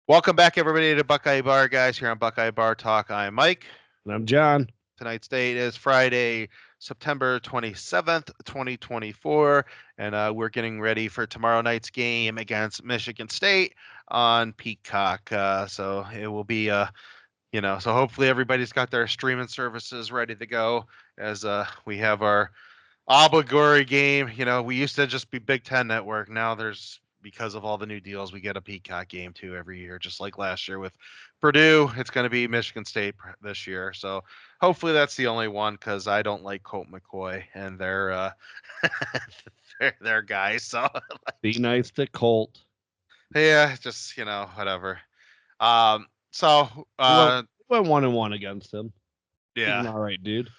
Welcome back, everybody, to Buckeye Bar Guys here on Buckeye Bar Talk. I'm Mike. And I'm John. Tonight's date is Friday, September 27th, 2024, and we're getting ready for tomorrow night's game against Michigan State on Peacock. So it will be, so hopefully everybody's got their streaming services ready to go as we have our obligatory game. We used to just be Big Ten Network. Now there's because of all the new deals, we get a Peacock game too every year, just like last year with Purdue. It's going to be Michigan State this year, so hopefully that's the only one because I don't like Colt McCoy and their guys. So Be nice to Colt. yeah, just whatever. Um, so We went, uh, we went 1-1 against him. He's an yeah. all right dude.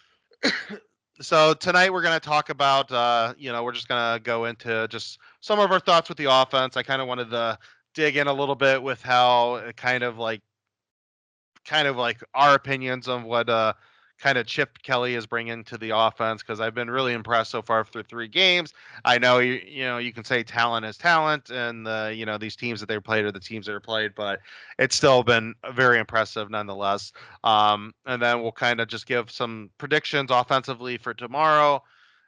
So tonight we're going to talk about, we're just going to go into just some of our thoughts with the offense. I kind of wanted to dig in a little bit with how it kind of like our opinions on what kind of Chip Kelly is bringing to the offense because I've been really impressed so far through 3 games. I know you can say talent is talent, and these teams that they played are the teams that are played, but it's still been very impressive nonetheless. And then we'll kind of just give some predictions offensively for tomorrow,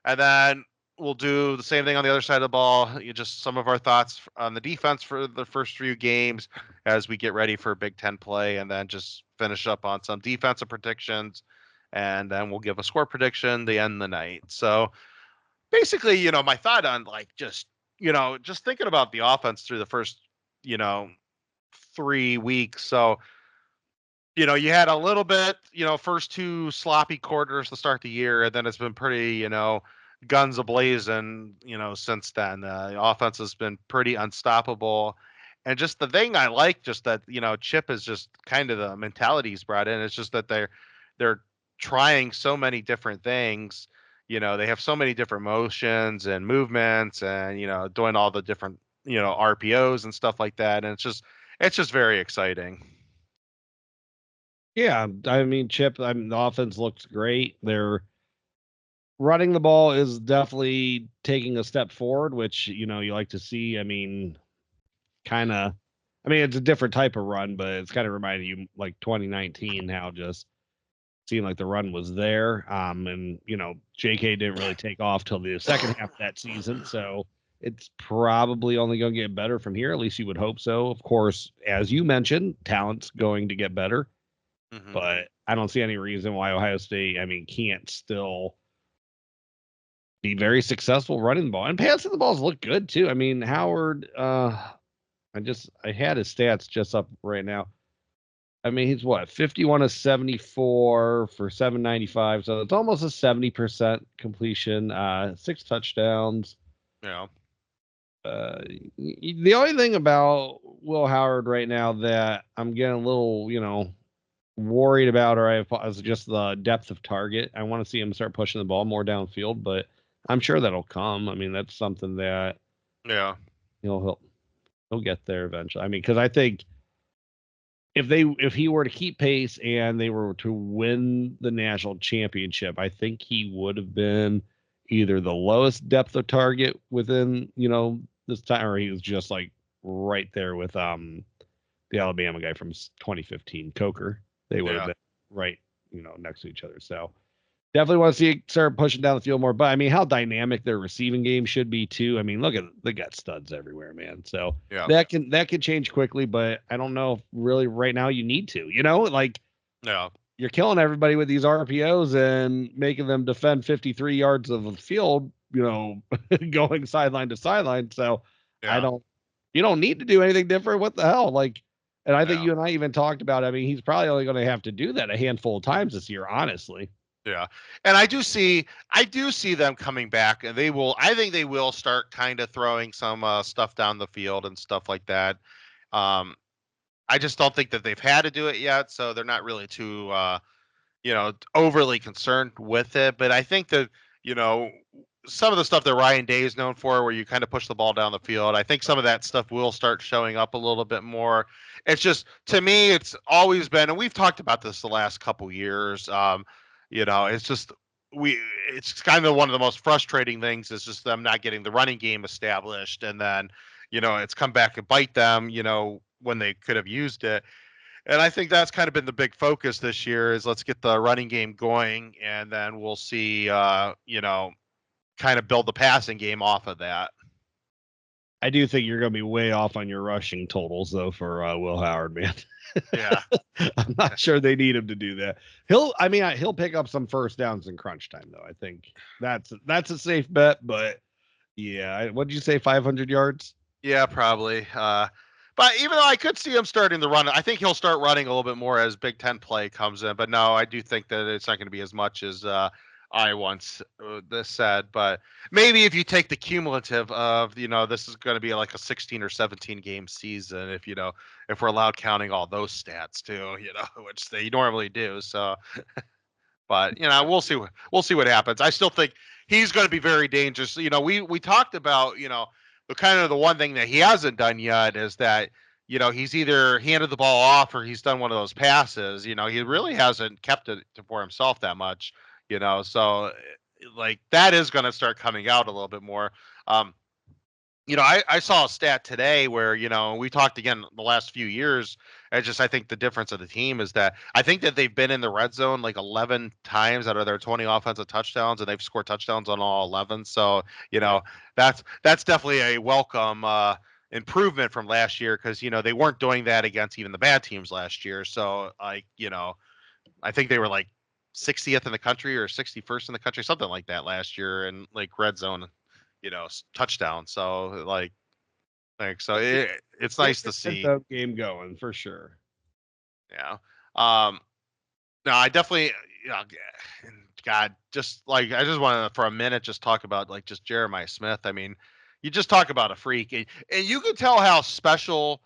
and then we'll do the same thing on the other side of the ball. Just some of our thoughts on the defense for the first few games as we get ready for Big Ten play, and then just finish up on some defensive predictions, and then we'll give a score prediction to end the night. So basically, my thought on just thinking about the offense through the first, you know, 3 weeks. So you had a little bit, first 2 sloppy quarters to start the year, and then it's been pretty, guns ablazing, since then. The offense has been pretty unstoppable. And just the thing I like, just that, Chip is just kind of the mentality he's brought in. It's just that they're trying so many different things. They have so many different motions and movements and, doing all the different, RPOs and stuff like that. And it's just very exciting. Yeah, I mean, Chip, the offense looks great. They're running the ball is definitely taking a step forward, which, you like to see. It's a different type of run, but it's kind of reminding you like 2019, how just seemed like the run was there. And JK didn't really take off till the second half of that season, so it's probably only going to get better from here. At least you would hope so. Of course, as you mentioned, talent's going to get better, Hmm. but I don't see any reason why Ohio State, can't still be very successful running the ball and passing the balls look good too. I mean, Howard, I had his stats just up right now. He's what, 51 of 74 for 795, so it's almost a 70% completion. 6 touchdowns. Yeah. The only thing about Will Howard right now that I'm getting a little, worried about, is just the depth of target. I want to see him start pushing the ball more downfield, but I'm sure that'll come. That's something that Yeah. he'll get there eventually. Because I think if he were to keep pace and they were to win the national championship, I think he would have been either the lowest depth of target within, this time, or he was just like right there with the Alabama guy from 2015, Coker. They would have Yeah. been right, next to each other. So definitely want to see it start pushing down the field more. But how dynamic their receiving game should be too. Look at, they got studs everywhere, man. So Yeah. that can change quickly, but I don't know if really right now you need to. Like Yeah. you're killing everybody with these RPOs and making them defend 53 yards of the field. Going sideline to sideline. So I Yeah. don't. You don't need to do anything different. What the hell? Like, and I think Yeah. you and I even talked about. He's probably only going to have to do that a handful of times this year, honestly. Yeah. And I do see them coming back, and I think they will start kind of throwing some stuff down the field and stuff like that. Um I just don't think that they've had to do it yet, so they're not really too overly concerned with it. But I think that, you know, some of the stuff that Ryan Day is known for, where you kind of push the ball down the field, I think some of that stuff will start showing up a little bit more. It's just, to me, it's always been, and we've talked about this the last couple years. It's just we, it's kind of one of the most frustrating things is just them not getting the running game established, and then it's come back and bite them. when they could have used it. And I think that's kind of been the big focus this year is let's get the running game going, and then we'll see, kind of build the passing game off of that. I do think you're going to be way off on your rushing totals though for Will Howard, man. Yeah. I'm not sure they need him to do that. He'll pick up some first downs in crunch time though. I think that's a safe bet. But yeah, what did you say? 500 yards? Yeah, probably. But even though I could see him starting the run, I think he'll start running a little bit more as Big Ten play comes in. But no, I do think that it's not going to be as much as I once this said. But maybe if you take the cumulative of, this is going to be like a 16 or 17 game season, if we're allowed counting all those stats too, which they normally do. So, but we'll see. We'll see what happens. I still think he's going to be very dangerous. We talked about the kind of the one thing that he hasn't done yet is that he's either handed the ball off or he's done one of those passes. He really hasn't kept it for himself that much. So like that is going to start coming out a little bit more. I saw a stat today where, we talked again the last few years. I think the difference of the team is that I think that they've been in the red zone like 11 times out of their 20 offensive touchdowns, and they've scored touchdowns on all 11. So, that's definitely a welcome improvement from last year because, they weren't doing that against even the bad teams last year. So, I think they were like 60th in the country or 61st in the country, something like that last year in like red zone touchdown. So so it's nice to see. The game going for sure. Yeah. No, I definitely, God, just like I just want to for a minute just talk about like just Jeremiah Smith. I mean, you just talk about a freak, and you can tell how special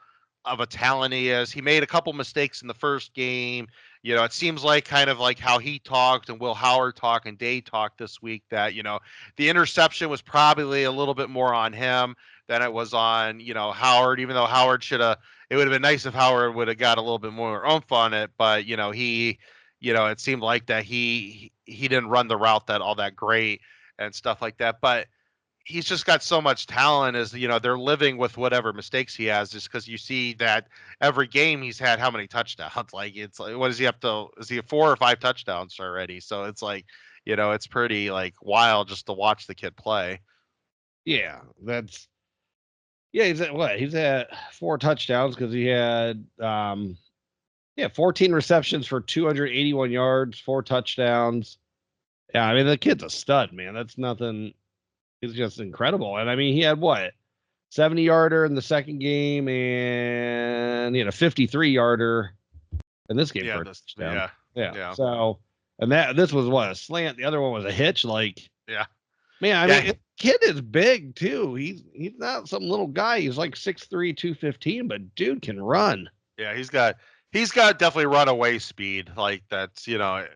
of a talent he is. He made a couple mistakes in the first game. It seems like kind of like how he talked and Will Howard talked and Day talked this week that, the interception was probably a little bit more on him than it was on, Howard, even though Howard it would have been nice if Howard would have got a little bit more oomph on it. But, it seemed like that he didn't run the route that all that great and stuff like that. But he's just got so much talent as they're living with whatever mistakes he has just because you see that every game he's had how many touchdowns like it's like what is he up to is he 4 or 5 touchdowns already so it's like it's pretty like wild just to watch the kid play. Yeah, he's at what? He's at 4 touchdowns because he had 14 receptions for 281 yards, 4 touchdowns. Yeah, I mean the kid's a stud, man. That's nothing. He's just incredible. And I mean, he had what? 70-yarder in the second game and he had a 53-yarder in this game for a touchdown. Yeah. So, and this was what, a slant. The other one was a hitch. Like, yeah. Man, I mean, kid is big too. He's not some little guy. He's like 6'3", 215, but dude can run. Yeah, he's got definitely runaway speed. Like that's, like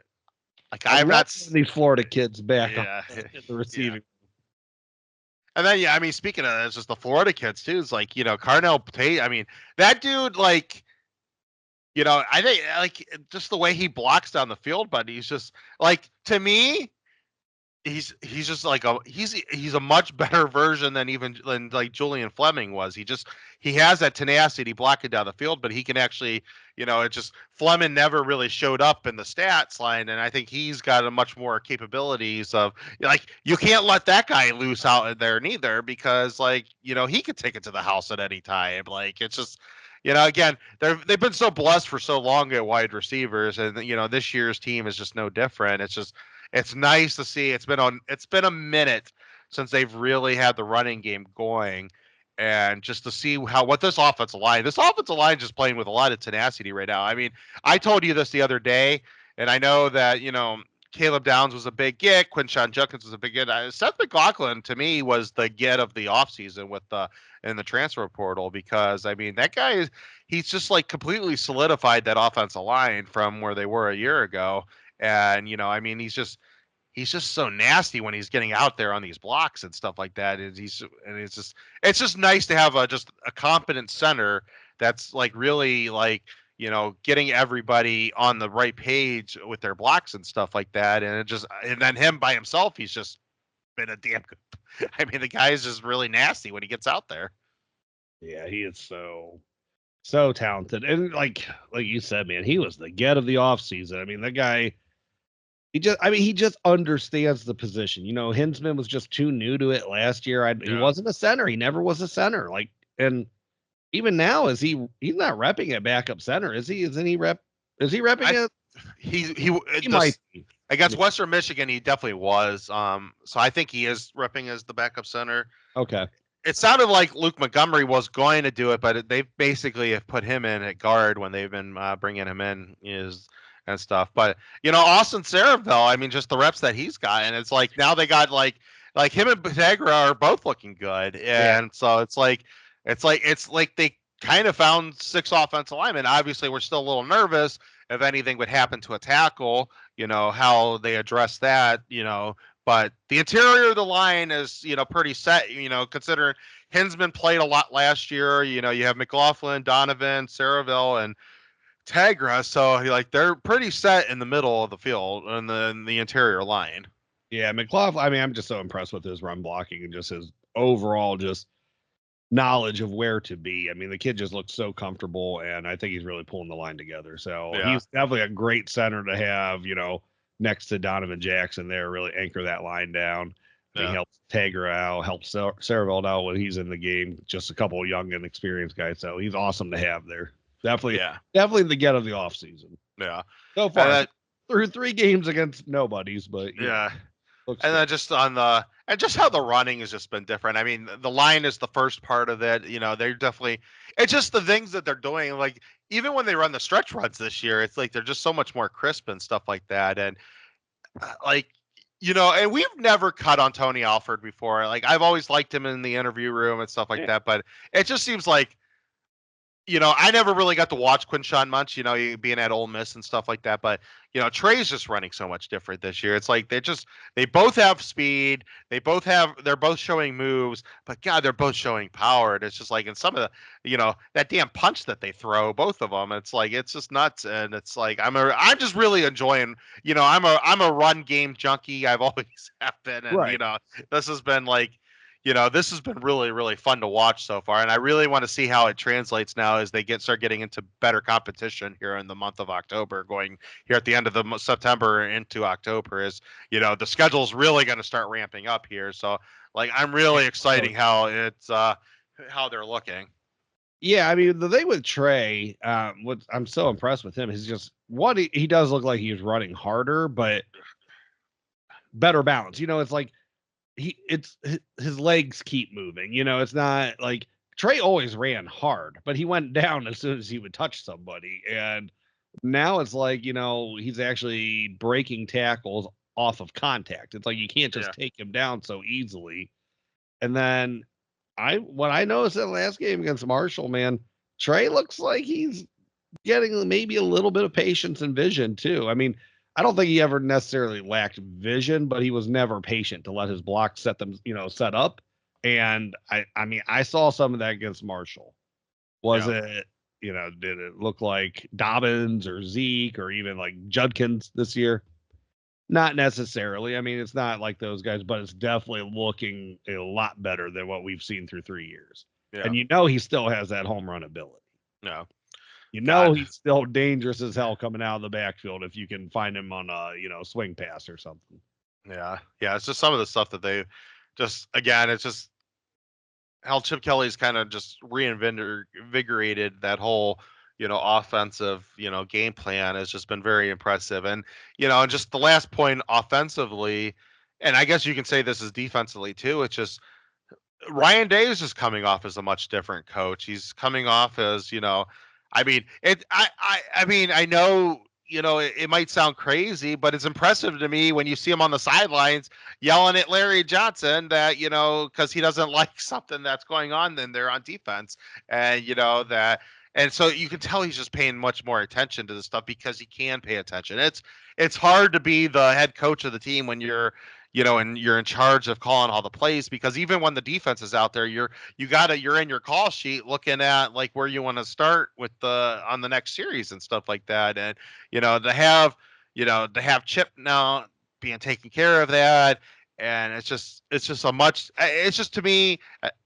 I'm not these Florida kids back in the receiving. Yeah. And then, I mean, speaking of that, it's just the Florida kids too. It's like, Carnell Tate. I mean, that dude, like, I think like just the way he blocks down the field, but he's just like to me, he's just like he's a much better version than like Julian Fleming was. He has that tenacity blocking down the field, but he can actually, it just Fleming never really showed up in the stats line, and I think he's got a much more capabilities of like you can't let that guy loose out there neither because like he could take it to the house at any time. Like it's just. Again, they've been so blessed for so long at wide receivers, and this year's team is just no different. It's nice to see. It's been a minute since they've really had the running game going, and just to see what this offensive line just playing with a lot of tenacity right now. I mean, I told you this the other day, and I know that Caleb Downs was a big get, Quinshon Judkins was a big get. Seth McLaughlin to me was the get of the offseason in the transfer portal because I mean that guy he's just like completely solidified that offensive line from where they were a year ago. And I mean, he's just so nasty when he's getting out there on these blocks and stuff like that. It's just nice to have just a competent center that's like really like getting everybody on the right page with their blocks and stuff like that. And then him by himself, he's just been a damn good. I mean, the guy is just really nasty when he gets out there. Yeah, he is so So talented. And like you said, man, he was the get of the offseason. I mean, that guy, he just understands the position. You know, Hinsman was just too new to it last year. He Yeah. wasn't a center. He never was a center. Like, and even now, he's not repping at backup center, is he? Isn't he is he repping it? He might be. Against Western Michigan, he definitely was. So I think he is repping as the backup center. Okay. It sounded like Luke Montgomery was going to do it, but they basically have put him in at guard when they've been bringing him in and stuff. But Austin Saraville, I mean, just the reps that he's got, and it's like now they got like him and Batagra are both looking good, and so it's like they kind of found 6 offensive linemen. Obviously, we're still a little nervous if anything would happen to a tackle. How they address that. But the interior of the line is, pretty set, considering Hinsman played a lot last year. You have McLaughlin, Donovan, Saraville, and Tagra. So, they're pretty set in the middle of the field and the interior line. Yeah, McLaughlin, I mean, I'm just so impressed with his run blocking and just his overall just knowledge of where to be. I mean, the kid just looks so comfortable, and I think he's really pulling the line together. So he's definitely a great center to have, next to Donovan Jackson there, really anchor that line down. He helps Tagra out, helps Saraville out when he's in the game. Just a couple of young and experienced guys. So he's awesome to have there. Definitely the get of the offseason. Yeah. So far, through 3 games against nobodies, but and then just on just how the running has just been different. I mean, the line is the first part of it. They're definitely, it's just the things that they're doing. Like, even when they run the stretch runs this year, it's like they're just so much more crisp and stuff like that. And and we've never cut on Tony Alford before. Like, I've always liked him in the interview room and stuff like that. But it just seems like, I never really got to watch Quinshawn much, being at Ole Miss and stuff like that. But, Trey's just running so much different this year. It's like they both have speed. They're both showing moves, but God, they're both showing power. And it's just like, in some of the, that damn punch that they throw, both of them, it's like, it's just nuts. And it's like, I'm just really enjoying, I'm a run game junkie. I've always have been. And, this has been like, this has been really, really fun to watch so far, and I really want to see how it translates now as they start getting into better competition here in the month of October, going here at the end of the September into October. Is the schedule's really going to start ramping up here, so like I'm really excited how it's how they're looking. Yeah, I mean, the thing with Trey, what I'm so impressed with him is just he does look like he's running harder, but better balance. It's like his legs keep moving. It's not like Trey always ran hard, but he went down as soon as he would touch somebody. And now it's like, he's actually breaking tackles off of contact. It's like you can't just take him down so easily. And then what I noticed in the last game against Marshall, man, Trey looks like he's getting maybe a little bit of patience and vision too. I mean, I don't think he ever necessarily lacked vision, but he was never patient to let his blocks set up. And I mean, I saw some of that against Marshall. Was it, did it look like Dobbins or Zeke or even like Judkins this year? Not necessarily. I mean, it's not like those guys, but it's definitely looking a lot better than what we've seen through 3 years. Yeah. And he still has that home run ability. No. He's still dangerous as hell coming out of the backfield if you can find him on a, swing pass or something. Yeah. Yeah. It's just some of the stuff that they it's just how Chip Kelly's kind of just reinvigorated that whole, offensive, game plan has just been very impressive. And, and just the last point offensively, and I guess you can say this is defensively too. It's just Ryan Day is just coming off as a much different coach. He's coming off as, I mean, I know, it might sound crazy, but it's impressive to me when you see him on the sidelines yelling at Larry Johnson that, because he doesn't like something that's going on then there on defense. And, and so you can tell he's just paying much more attention to this stuff because he can pay attention. It's hard to be the head coach of the team when you're, and you're in charge of calling all the plays, because even when the defense is out there, you're in your call sheet looking at like where you want to start with on the next series and stuff like that. And, to have Chip now being taken care of that. And it's just to me,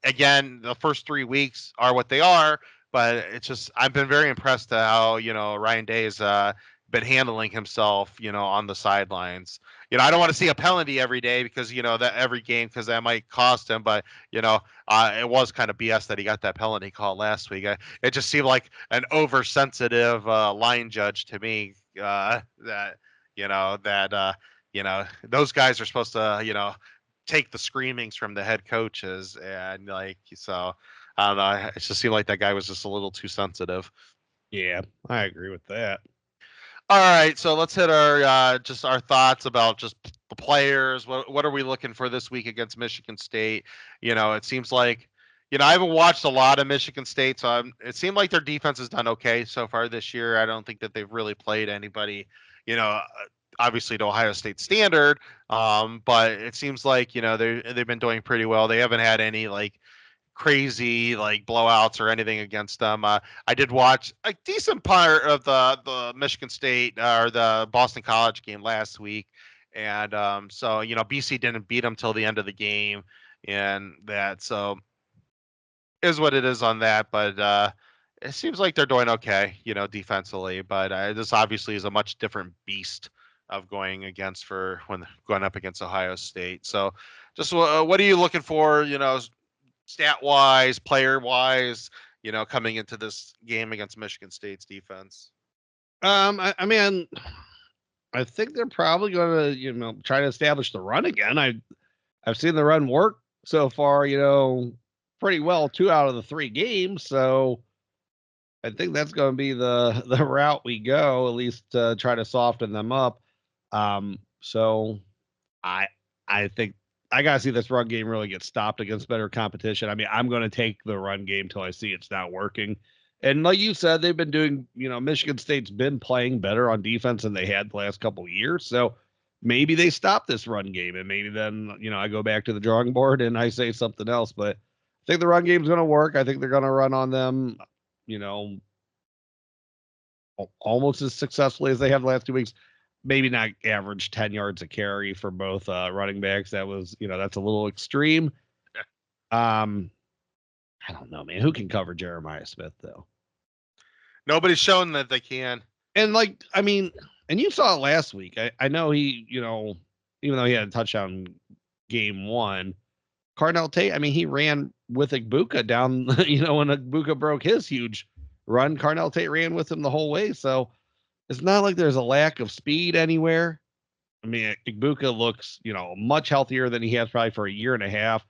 again, the first 3 weeks are what they are, but it's just I've been very impressed at how Ryan Day's been handling himself, on the sidelines. I don't want to see a penalty every day because that every game because that might cost him. But it was kind of BS that he got that penalty call last week. It just seemed like an oversensitive line judge to me. That those guys are supposed to take the screamings from the head coaches and like so. I don't know. It just seemed like that guy was just a little too sensitive. Yeah, I agree with that. All right, so let's hit our just our thoughts about just the players. What are we looking for this week against Michigan State? It seems like I haven't watched a lot of Michigan State, so it seemed like their defense has done okay so far this year. I don't think that they've really played anybody, you know, obviously to Ohio State standard, but it seems like they've been doing pretty well. They haven't had any like crazy like blowouts or anything against them. I did watch a decent part of the Michigan State or the Boston College game last week, and so BC didn't beat them till the end of the game, and that so is what it is on that. But it seems like they're doing okay, defensively. But this obviously is a much different beast of going against for when going up against Ohio State. So just what are you looking for? Stat wise, player wise, coming into this game against Michigan State's defense? I mean, I think they're probably going to, try to establish the run again. I've seen the run work so far, pretty well 2 out of the 3 games. So I think that's going to be the route we go, at least to try to soften them up. So I I think I got to see this run game really get stopped against better competition. I mean, I'm going to take the run game till I see it's not working. And like you said, they've been doing, Michigan State's been playing better on defense than they had the last couple of years. So maybe they stop this run game and maybe then, I go back to the drawing board and I say something else. But I think the run game's going to work. I think they're going to run on them, you know, almost as successfully as they have the last 2 weeks. Maybe not average 10 yards a carry for both running backs. That was, that's a little extreme. I don't know, man. Who can cover Jeremiah Smith though? Nobody's shown that they can. And I mean, and you saw it last week. I know he, even though he had a touchdown game 1, Cardell Tate, I mean, he ran with Igbuka down, when Igbuka broke his huge run. Cardell Tate ran with him the whole way. So it's not like there's a lack of speed anywhere. I mean, Igbuka looks, much healthier than he has probably for a year and a half.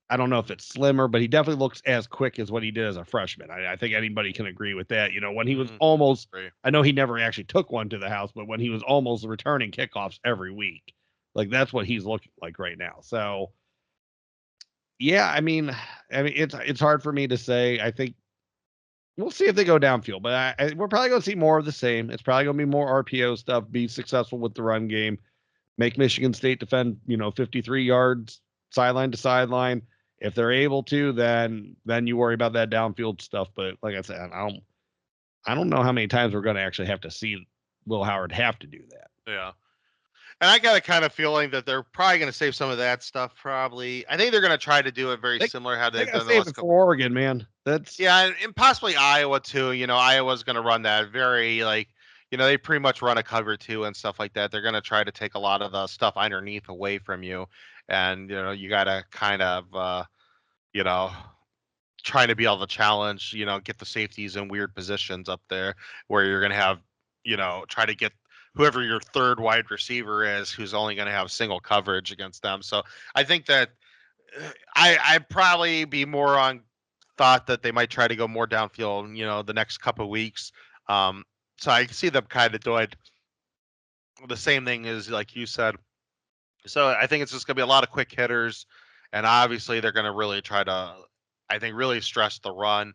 I don't know if it's slimmer, but he definitely looks as quick as what he did as a freshman. I think anybody can agree with that. When he was almost, I know he never actually took one to the house, but when he was almost returning kickoffs every week, like that's what he's looking like right now. So, yeah, I mean, it's hard for me to say. I think we'll see if they go downfield, but we're probably going to see more of the same. It's probably going to be more RPO stuff, be successful with the run game, make Michigan State defend, 53 yards sideline to sideline. If they're able to, then you worry about that downfield stuff. But like I said, I don't know how many times we're going to actually have to see Will Howard have to do that. Yeah. And I got a kind of feeling that they're probably going to save some of that stuff. Probably, I think they're going to try to do it very similar how they've done the last couple. For Oregon, man, that's and possibly Iowa too. Iowa's going to run that very they pretty much run a cover 2 and stuff like that. They're going to try to take a lot of the stuff underneath away from you, and you got to kind of trying to be able to challenge, get the safeties in weird positions up there where you're going to have, try to get whoever your third wide receiver is who's only going to have single coverage against them. So I think that I'd probably be more on thought that they might try to go more downfield, the next couple of weeks. So I see them kind of doing the same thing as like you said. So I think it's just going to be a lot of quick hitters, and obviously they're going to really try to, I think, really stress the run.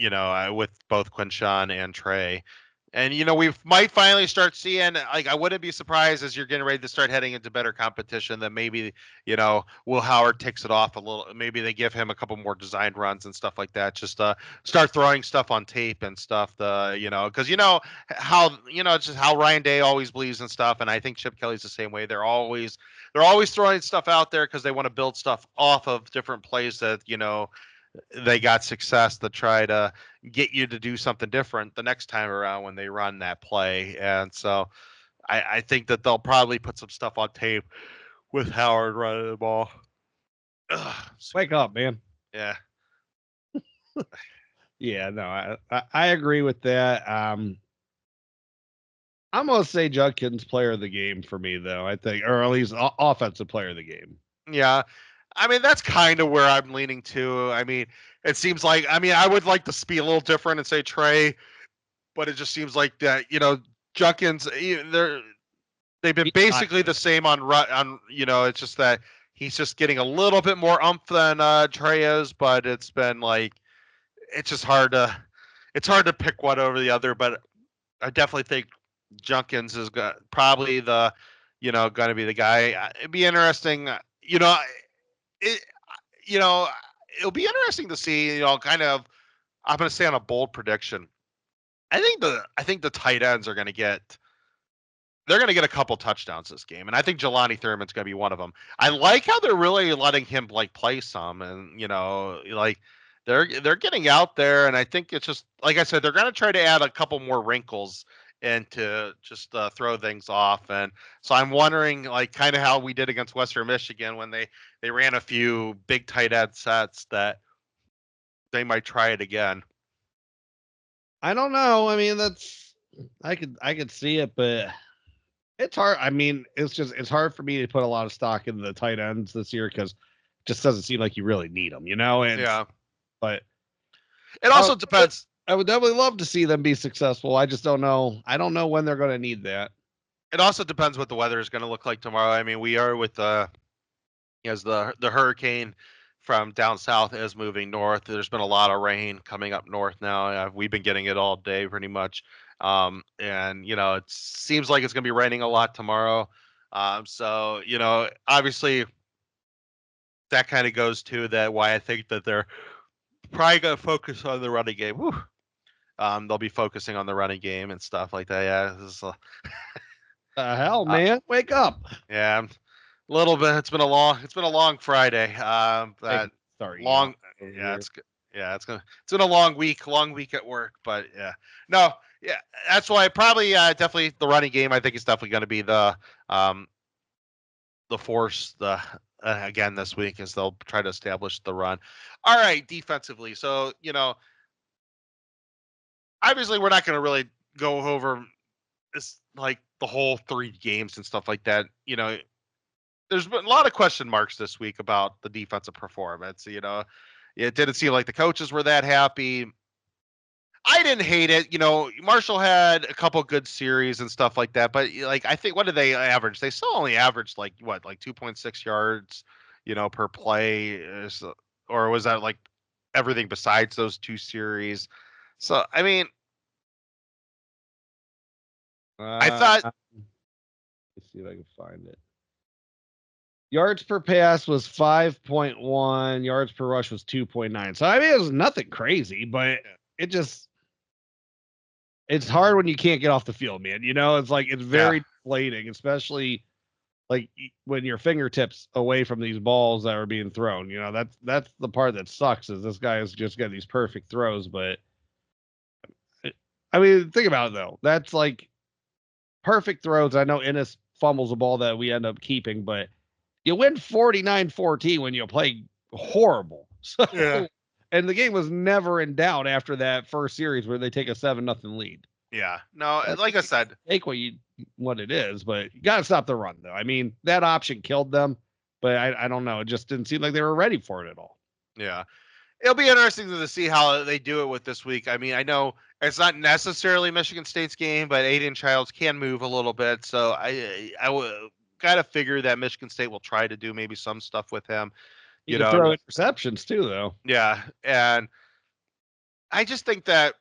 With both Quinshawn and Trey. And we might finally start seeing, like, I wouldn't be surprised as you're getting ready to start heading into better competition that maybe Will Howard takes it off a little. Maybe they give him a couple more design runs and stuff like that. Just start throwing stuff on tape and stuff. Because how it's just how Ryan Day always believes in stuff, and I think Chip Kelly's the same way. They're always throwing stuff out there because they want to build stuff off of different plays that they got success to try to get you to do something different the next time around when they run that play. And so I think that they'll probably put some stuff on tape with Howard running the ball. Ugh, Wake up, man. yeah. Yeah, no, I agree with that. I'm gonna say Judkins player of the game for me, though. I think, or at least offensive player of the game. Yeah. I mean, that's kind of where I'm leaning to. I mean, it seems like, I mean, I would like to be a little different and say Trey, but it just seems like that, Junkins, they've been basically the same on, it's just that he's just getting a little bit more umph than Trey is, but it's been like, it's just hard to pick one over the other, but I definitely think Junkins is probably going to be the guy. It'd be interesting, it, you know, it'll be interesting to see, kind of. I'm going to say on a bold prediction. I think the tight ends are going to get. They're going to get a couple touchdowns this game, and I think Jelani Thurman's going to be one of them. I like how they're really letting him like play some, and like they're getting out there, and I think it's just like I said, they're going to try to add a couple more wrinkles and to just throw things off. And so I'm wondering, like, kind of how we did against Western Michigan when they ran a few big tight end sets that they might try it again. I don't know. I mean, I could see it, but it's hard. I mean, it's hard for me to put a lot of stock in the tight ends this year because it just doesn't seem like you really need them, And Yeah, but it also depends. I would definitely love to see them be successful. I just don't know. I don't know when they're going to need that. It also depends what the weather is going to look like tomorrow. I mean, we are with as the hurricane from down south is moving north. There's been a lot of rain coming up north now. We've been getting it all day pretty much. And it seems like it's going to be raining a lot tomorrow. So obviously that kind of goes to that why I think that they're probably going to focus on the running game. Whew. They'll be focusing on the running game and stuff like that. Yeah, The hell, man, wake up! yeah, a little bit. It's been a long Friday. That Sorry, long. Yeah, it's been a long week at work. But yeah, no, yeah, that's why probably definitely the running game. I think is definitely going to be the force again this week as they'll try to establish the run. All right, defensively. So obviously we're not going to really go over this like the whole 3 games and stuff like that. There's been a lot of question marks this week about the defensive performance. It didn't seem like the coaches were that happy. I didn't hate it. Marshall had a couple good series and stuff like that, but like I think what did they average? They still only averaged like 2.6 yards, per play, or was that like everything besides those 2 series? So I mean, I thought Let's see if I can find it. Yards per pass was 5.1. Yards per rush was 2.9. So I mean, it was nothing crazy, but it's hard when you can't get off the field, man. It's like it's very deflating, especially like when your fingertips away from these balls that are being thrown. That's the part that sucks is this guy has just got these perfect throws, but I mean, think about it though. That's like perfect throws. I know Ennis fumbles a ball that we end up keeping, but you win 49-14 when you play horrible. So, yeah. And the game was never in doubt after that first series where they take a 7-0 lead. Yeah. No, like I said, take what it is, but you got to stop the run though. I mean, that option killed them, but I don't know. It just didn't seem like they were ready for it at all. Yeah. It'll be interesting to see how they do it with this week. I mean, I know it's not necessarily Michigan State's game, but Aiden Childs can move a little bit. So I got to figure that Michigan State will try to do maybe some stuff with him. You can throw interceptions too, though. Yeah. And I just think that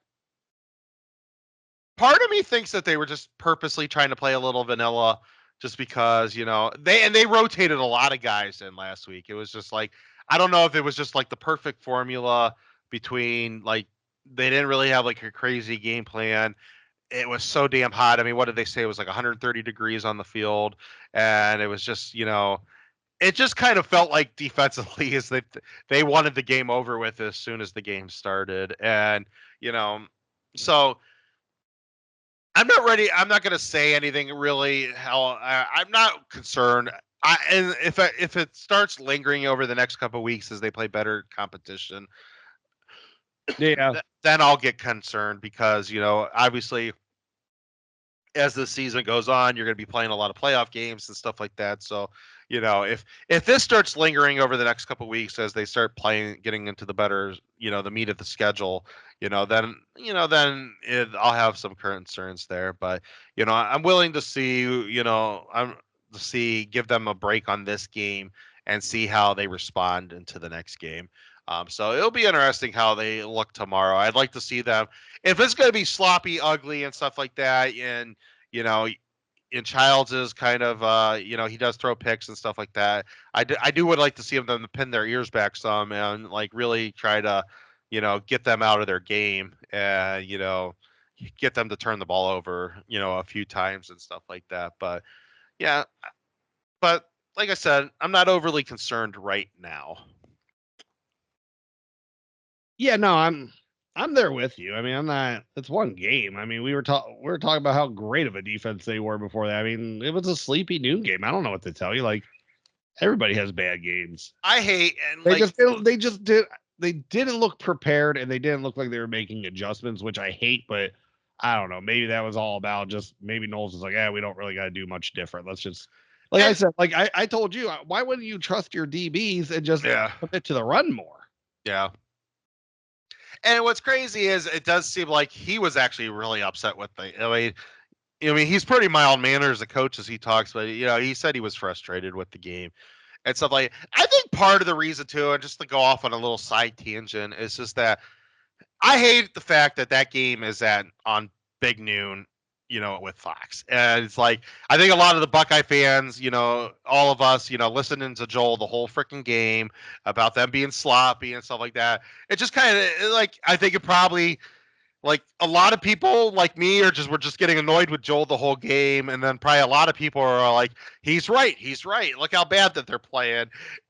part of me thinks that they were just purposely trying to play a little vanilla just because, they rotated a lot of guys in last week. It was just like, I don't know if it was just like the perfect formula between like, they didn't really have like a crazy game plan. It was so damn hot. I mean, what did they say? It was like 130 degrees on the field. And it was just, it just kind of felt like defensively is that they wanted the game over with as soon as the game started, and you know, so I'm not ready. I'm not going to say anything really. I'm not concerned. And if it starts lingering over the next couple of weeks as they play better competition, Yeah. then I'll get concerned because obviously as the season goes on, you're going to be playing a lot of playoff games and stuff like that. So, if this starts lingering over the next couple of weeks as they start playing, getting into the better, the meat of the schedule, I'll have some concerns there. But I'm willing to see, give them a break on this game and see how they respond into the next game. So it'll be interesting how they look tomorrow. I'd like to see them if it's going to be sloppy, ugly, and stuff like that, and you know, and Childs is kind of he does throw picks and stuff like that. I do would like to see them pin their ears back some and like really try to get them out of their game and get them to turn the ball over a few times and stuff like that. But yeah, but like I said, I'm not overly concerned right now. Yeah, no, I'm there with you. I mean, I'm not. It's one game. I mean, we were talking about how great of a defense they were before that. I mean, it was a sleepy noon game. I don't know what to tell you. Like everybody has bad games. I hate and They like just didn't, they just did they didn't look prepared and they didn't look like they were making adjustments, which I hate. But I don't know. Maybe that was all about just maybe Knowles is like, yeah, we don't really got to do much different. Let's just like I and said, like I told you, why wouldn't you trust your DBs and just yeah, commit to the run more? yeah. And what's crazy is it does seem like he was actually really upset with the. I mean, he's pretty mild mannered as a coach as he talks, but he said he was frustrated with the game and stuff like. I think part of the reason too, and just to go off on a little side tangent, is just that I hate the fact that that game is at on big noon, with Fox. And it's like I think a lot of the Buckeye fans, all of us, listening to Joel the whole freaking game about them being sloppy and stuff like that. It just kind of like I think it probably like a lot of people like me are just were just getting annoyed with Joel the whole game, and then probably a lot of people are like, he's right, he's right. Look how bad that they're playing,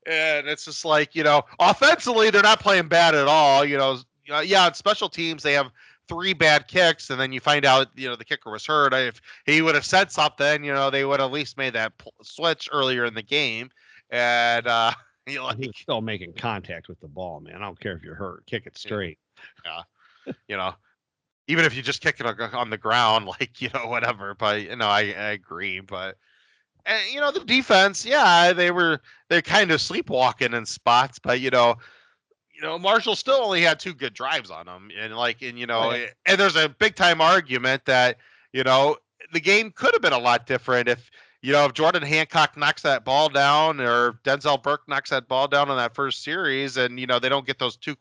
and it's just like offensively they're not playing bad at all. Yeah, on special teams they have three bad kicks, and then you find out the kicker was hurt. If he would have said something, they would have at least made that switch earlier in the game, and He was still making contact with the ball, man. I don't care if you're hurt. Kick it straight. yeah, even if you just kick it on the ground, like whatever. But I agree. But and the defense, yeah, they're kind of sleepwalking in spots, but Marshall still only had two good drives on them, and and there's a big time argument that the game could have been a lot different if Jordan Hancock knocks that ball down or Denzel Burke knocks that ball down on that first series, and they don't get those two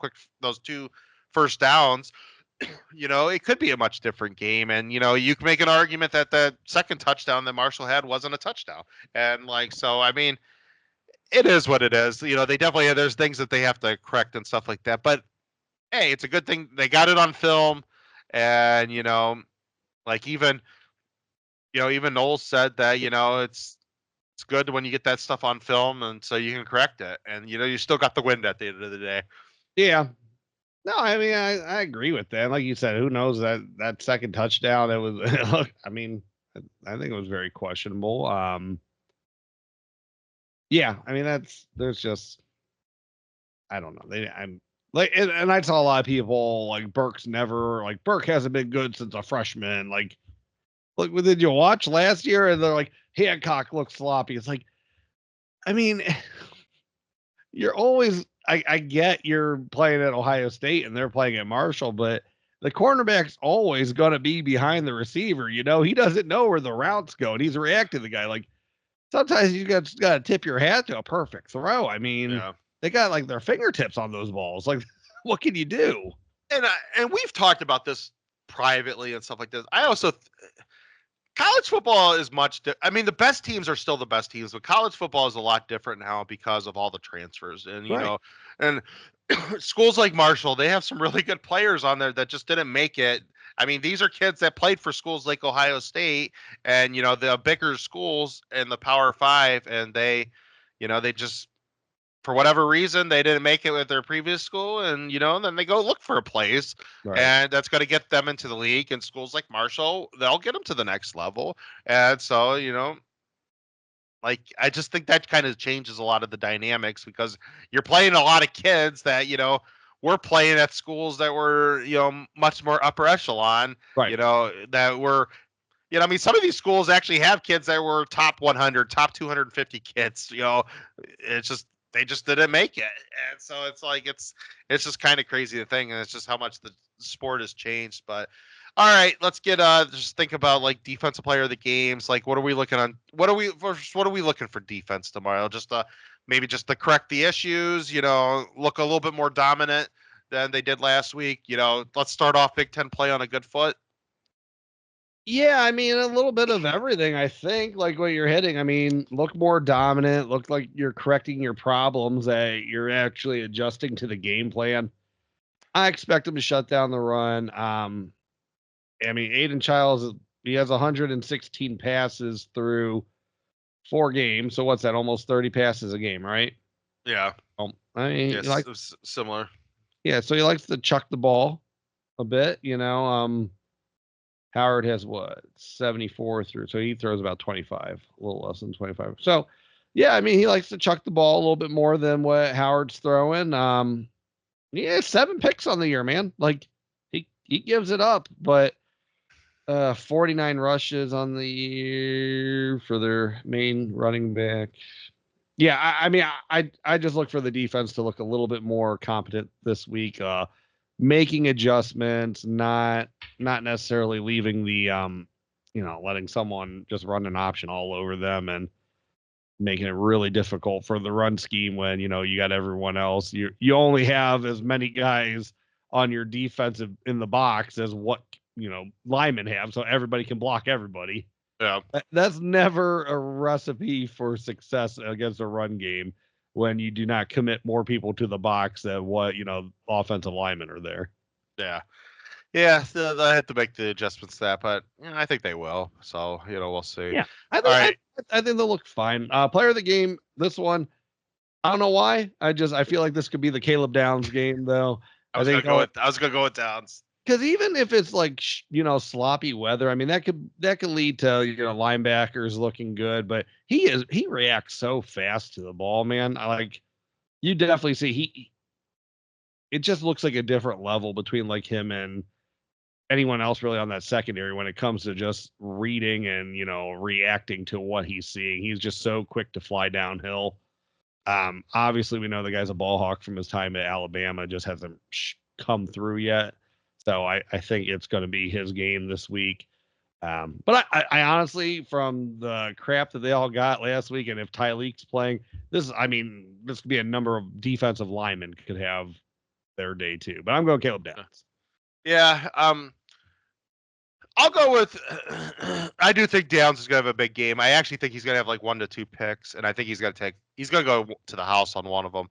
first downs. It could be a much different game. And, you can make an argument that the second touchdown that Marshall had wasn't a touchdown. And so, I mean, it is what it is. They definitely, there's things that they have to correct and stuff like that. But hey, it's a good thing they got it on film. And, like even Knowles said that, it's good when you get that stuff on film and so you can correct it. And, you still got the win at the end of the day. Yeah. No, I mean, I agree with that. Like you said, who knows that second touchdown? It was look. I mean, I think it was very questionable. Yeah, I mean there's just I don't know. I'm like, and I saw a lot of people like Burke hasn't been good since a freshman. Like, look, did you watch last year? And they're like Hancock looks sloppy. It's like, I mean, you're always I get you're playing at Ohio State and they're playing at Marshall, but the cornerback's always going to be behind the receiver. He doesn't know where the route's going. He's reacting to the guy. Like sometimes you got to tip your hat to a perfect throw. I mean, Yeah. they got like their fingertips on those balls. Like, what can you do? And we've talked about this privately and stuff like this. I also college football is I mean, the best teams are still the best teams, but college football is a lot different now because of all the transfers. And Right. and schools like Marshall, they have some really good players on there that just didn't make it. I mean, these are kids that played for schools like Ohio State and the bigger schools in the Power Five, and they They just, for whatever reason, they didn't make it with their previous school, and then they go look for a place, Right. and that's going to get them into the league. And schools like Marshall, they'll get them to the next level. And so, like, I just think that kind of changes a lot of the dynamics, because you're playing a lot of kids that we're playing at schools that were much more upper echelon. Right. That were I mean, some of these schools actually have kids that were top 100, top 250 kids. It's just they just didn't make it, and so it's like it's just kind of crazy to think, and it's just how much the sport has changed. But all right, let's get just think about like defensive player of the games. Like, what are we looking on? What are we looking for defense tomorrow? Just maybe just to correct the issues. Look a little bit more dominant than they did last week. Let's start off Big Ten play on a good foot. Yeah, I mean, a little bit of everything, I think, like what you're hitting. I mean, look more dominant, look like you're correcting your problems, that you're actually adjusting to the game plan. I expect them to shut down the run. I mean, Aiden Childs, he has 116 passes through 4 games. So what's that? Almost 30 passes a game, right? Yeah. I mean, Yes, similar. Yeah, so he likes to chuck the ball a bit, Howard has what, 74 through, so he throws about 25, a little less than 25. So, yeah, I mean, he likes to chuck the ball a little bit more than what Howard's throwing. Yeah, 7 picks on the year, man. Like, he gives it up, but 49 rushes on the year for their main running back. Yeah, I mean, I just look for the defense to look a little bit more competent this week, making adjustments, not necessarily leaving the letting someone just run an option all over them and making it really difficult for the run scheme when you got everyone else. You only have as many guys on your defensive in the box as what linemen have, so everybody can block everybody. Yeah. That's never a recipe for success against a run game when you do not commit more people to the box than what offensive linemen are there. Yeah. Yeah, so they have to make the adjustments to that, but I think they will. So we'll see. Yeah, All right. I think they'll look fine. Player of the game, this one, I don't know why. I feel like this could be the Caleb Downs game, though. I was gonna go with Downs. Because even if it's like sloppy weather, I mean that could lead to linebackers looking good, but he reacts so fast to the ball, man. You definitely see it just looks like a different level between like him and anyone else really on that secondary when it comes to just reading and reacting to what he's seeing. He's just so quick to fly downhill. Obviously we know the guy's a ball hawk from his time at Alabama, just hasn't come through yet. So I think it's going to be his game this week. But I honestly, from the crap that they all got last week, and if Tyleek's playing, this could be a number of defensive linemen could have their day too. But I'm going Caleb Downs. Yeah. I'll go with. I do think Downs is gonna have a big game. I actually think he's gonna have like 1 to 2 picks, and I think he's gonna go to the house on one of them.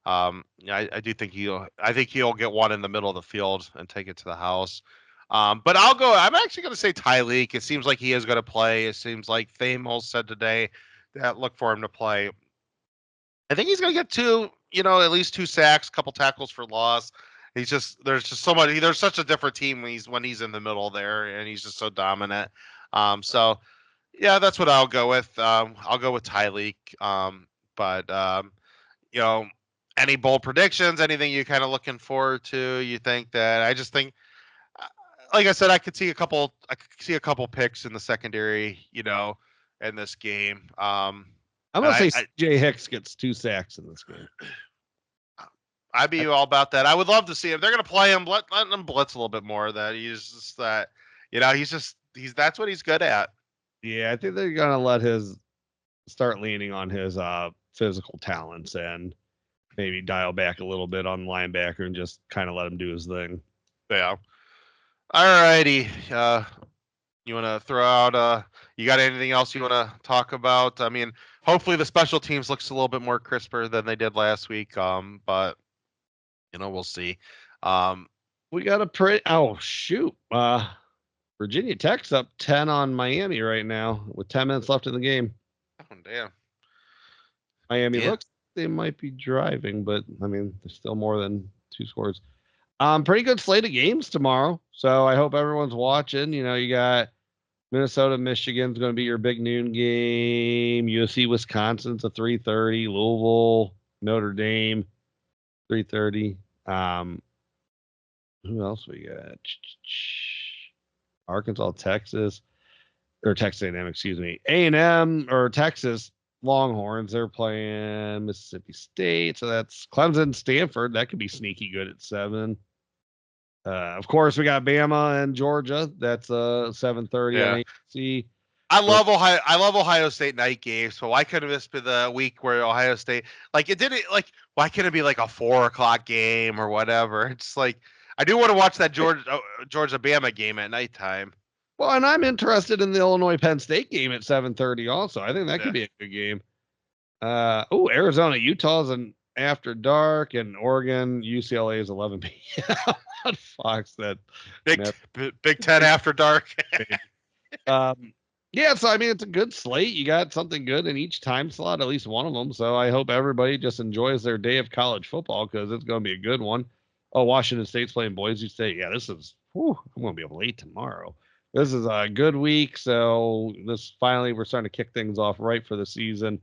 I do think he'll get one in the middle of the field and take it to the house. But I'm actually going to say Tyleek. It seems like he is going to play. It seems like Famous said today that look for him to play. I think he's going to get at least 2 sacks, couple tackles for loss. There's just so much. There's such a different team when he's in the middle there, and he's just so dominant. So yeah, that's what I'll go with. I'll go with Tyleek. But any bold predictions? Anything you kind of looking forward to? You think that? I just think, like I said, I could see a couple picks in the secondary, in this game. I'm gonna say Jay Hicks gets 2 sacks in this game. I'd be all about that. I would love to see if they're gonna play him. Let him blitz a little bit more. That he's just that, he's that's what he's good at. Yeah, I think they're gonna let his start leaning on his physical talents and maybe dial back a little bit on linebacker and just kind of let him do his thing. Yeah. All righty. You want to throw out? You got anything else you want to talk about? I mean, hopefully the special teams looks a little bit more crisper than they did last week. But we'll see. We got a pretty. Oh shoot. Virginia Tech's up 10 on Miami right now with 10 minutes left in the game. Oh damn. Miami Yeah. looks they might be driving, but I mean, there's still more than 2 scores. Pretty good slate of games tomorrow. So I hope everyone's watching. You know, you got Minnesota, Michigan's going to be your big noon game. USC, Wisconsin's a 3:30. Louisville, Notre Dame, 3:30. Who else we got? Arkansas, Texas, or Texas A&M, excuse me. A&M or Texas Longhorns, they're playing Mississippi State. So that's Clemson, Stanford. That could be sneaky good at 7. Of course, we got Bama and Georgia. That's 7:30 on Yeah. ABC. I love Ohio. I love Ohio State night games. So why couldn't this be the week where Ohio State, like it didn't, like why can't it be like a 4 o'clock game or whatever? It's like I do want to watch that Georgia Bama game at nighttime. Well, and I'm interested in the Illinois Penn State game at 7:30 also. I think that could Yeah. be a good game. Arizona, Utah's an after dark, and Oregon, UCLA is 11 p.m. on Fox. That Big Ten after dark. Yeah, so I mean, it's a good slate. You got something good in each time slot, at least one of them. So I hope everybody just enjoys their day of college football because it's going to be a good one. Oh, Washington State's playing Boise State. Yeah, this is. I'm going to be up late tomorrow. This is a good week. So this finally we're starting to kick things off right for the season.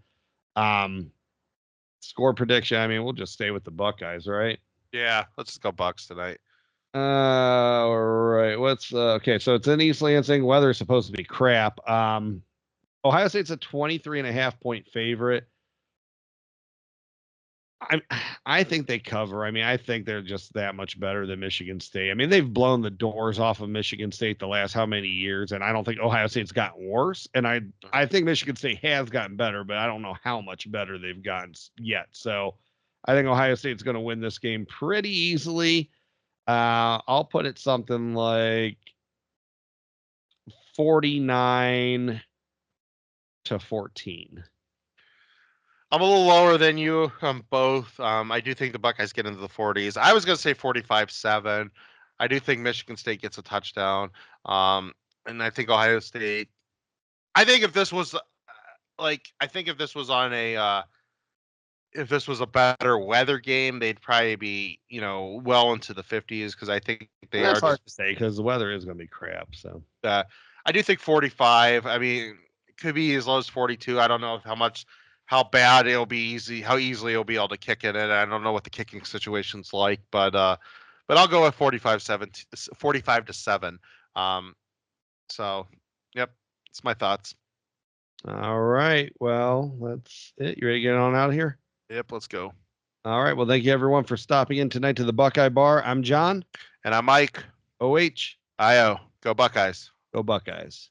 Score prediction. I mean, we'll just stay with the Buckeyes, right? Yeah, let's just go Bucks tonight. All right. What's okay? So it's in East Lansing. Weather is supposed to be crap. Ohio State's a 23.5-point favorite. I think they cover. I mean, I think they're just that much better than Michigan State. I mean, they've blown the doors off of Michigan State the last how many years, and I don't think Ohio State's gotten worse. And I think Michigan State has gotten better, but I don't know how much better they've gotten yet. So I think Ohio State's going to win this game pretty easily. I'll put it something like 49-14. I'm a little lower than you on both. I do think the Buckeyes get into the 40s. I was going to say 45-7. I do think Michigan State gets a touchdown. And I think Ohio State. I think if this was if this was a better weather game, they'd probably be, well into the 50s because I think they That's are hard just. to say because the weather is going to be crap. So I do think 45. I mean, it could be as low as 42. I don't know how bad it'll be how easily it'll be able to kick it. And I don't know what the kicking situation's like, but I'll go with 45-7. So, yep, it's my thoughts. all right. Well, that's it. You ready to get on out of here? Yep, let's go. All right. Well, thank you everyone for stopping in tonight to the Buckeye Bar. I'm John. And I'm Mike. OH. IO. Go Buckeyes. Go Buckeyes.